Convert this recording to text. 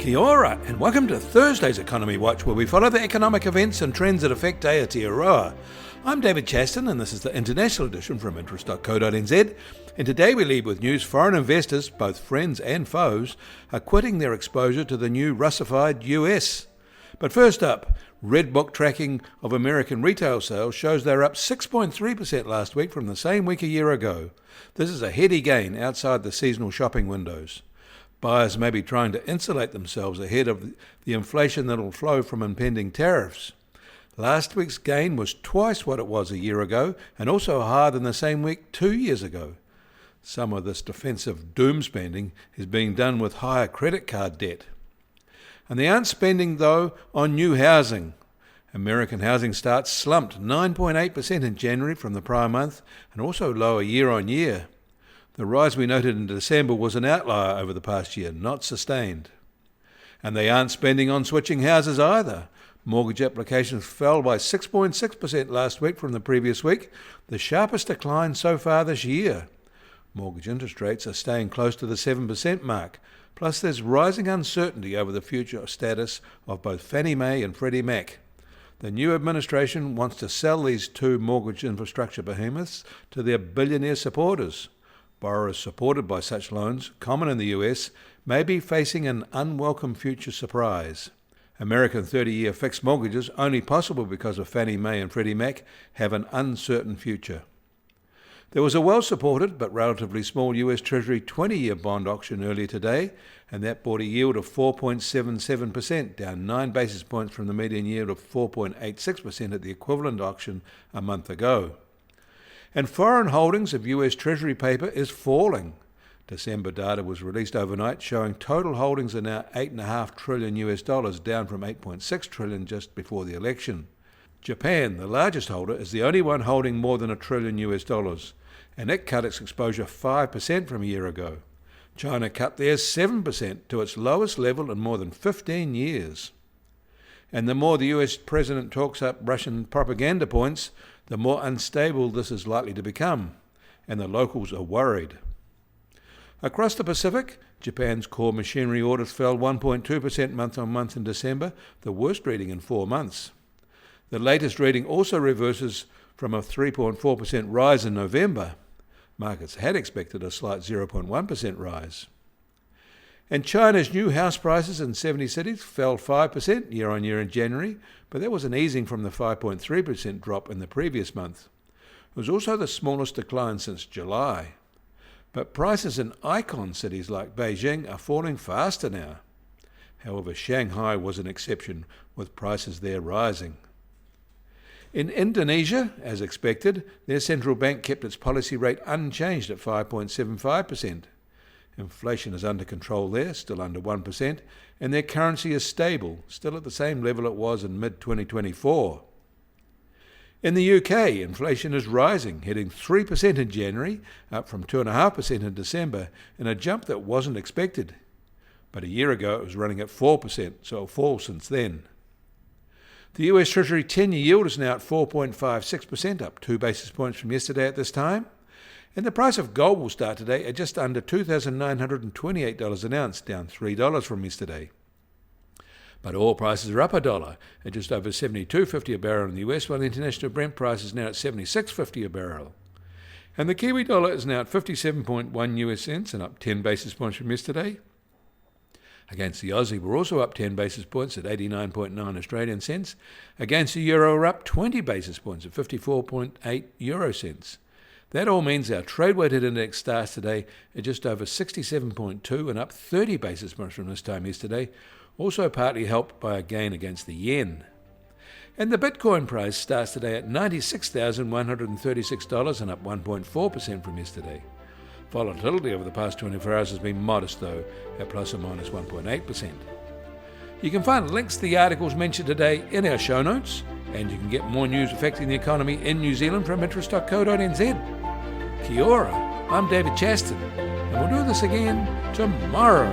Kia ora, and welcome to Thursday's Economy Watch, where we follow the economic events and trends that affect Aotearoa. I'm David Chaston, and this is the international edition from interest.co.nz. And today we lead with news foreign investors, both friends and foes, are quitting their exposure to the new Russified US. But first up, Red Book tracking of American retail sales shows they're up 6.3% last week from the same week a year ago. This is a heady gain outside the seasonal shopping windows. Buyers may be trying to insulate themselves ahead of the inflation that will flow from impending tariffs. Last week's gain was twice what it was a year ago, and also higher than the same week 2 years ago. Some of this defensive doom spending is being done with higher credit card debt. And they aren't spending, though, on new housing. American housing starts slumped 9.8% in January from the prior month, and also lower year on year. The rise we noted in December was an outlier over the past year, not sustained. And they aren't spending on switching houses either. Mortgage applications fell by 6.6% last week from the previous week, the sharpest decline so far this year. Mortgage interest rates are staying close to the 7% mark, plus there's rising uncertainty over the future status of both Fannie Mae and Freddie Mac. The new administration wants to sell these two mortgage infrastructure behemoths to their billionaire supporters. Borrowers supported by such loans, common in the US, may be facing an unwelcome future surprise. American 30-year fixed mortgages, only possible because of Fannie Mae and Freddie Mac, have an uncertain future. There was a well-supported but relatively small US Treasury 20-year bond auction earlier today, and that brought a yield of 4.77%, down 9 basis points from the median yield of 4.86% at the equivalent auction a month ago. And foreign holdings of US Treasury paper is falling. December data was released overnight showing total holdings are now $8.5 trillion US, down from $8.6 trillion just before the election. Japan, the largest holder, is the only one holding more than $1 trillion US, and it cut its exposure 5% from a year ago. China cut theirs 7% to its lowest level in more than 15 years. And the more the US president talks up Russian propaganda points, the more unstable this is likely to become, and the locals are worried. Across the Pacific, Japan's core machinery orders fell 1.2% month-on-month in December, the worst reading in 4 months. The latest reading also reverses from a 3.4% rise in November. Markets had expected a slight 0.1% rise. And China's new house prices in 70 cities fell 5% year-on-year in January, but that was an easing from the 5.3% drop in the previous month. It was also the smallest decline since July. But prices in icon cities like Beijing are falling faster now. However, Shanghai was an exception, with prices there rising. In Indonesia, as expected, their central bank kept its policy rate unchanged at 5.75%. Inflation is under control there, still under 1%, and their currency is stable, still at the same level it was in mid-2024. In the UK, inflation is rising, hitting 3% in January, up from 2.5% in December, in a jump that wasn't expected. But a year ago it was running at 4%, so a fall since then. The US Treasury 10-year yield is now at 4.56%, up 2 basis points from yesterday at this time. And the price of gold will start today at just under $2,928 an ounce, down $3 from yesterday. But oil prices are up $1 at just over $72.50 a barrel in the US, while the international Brent price is now at $76.50 a barrel. And the Kiwi dollar is now at 57.1 US cents and up 10 basis points from yesterday. Against the Aussie, we're also up 10 basis points at 89.9 Australian cents. Against the euro, we're up 20 basis points at 54.8 euro cents. That all means our trade-weighted index starts today at just over 67.2 and up 30 basis points from this time yesterday, also partly helped by a gain against the yen. And the Bitcoin price starts today at $96,136 and up 1.4% from yesterday. Volatility over the past 24 hours has been modest, though, at plus or minus 1.8%. You can find links to the articles mentioned today in our show notes, and you can get more news affecting the economy in New Zealand from interest.co.nz. Kia ora, I'm David Chaston, and we'll do this again tomorrow.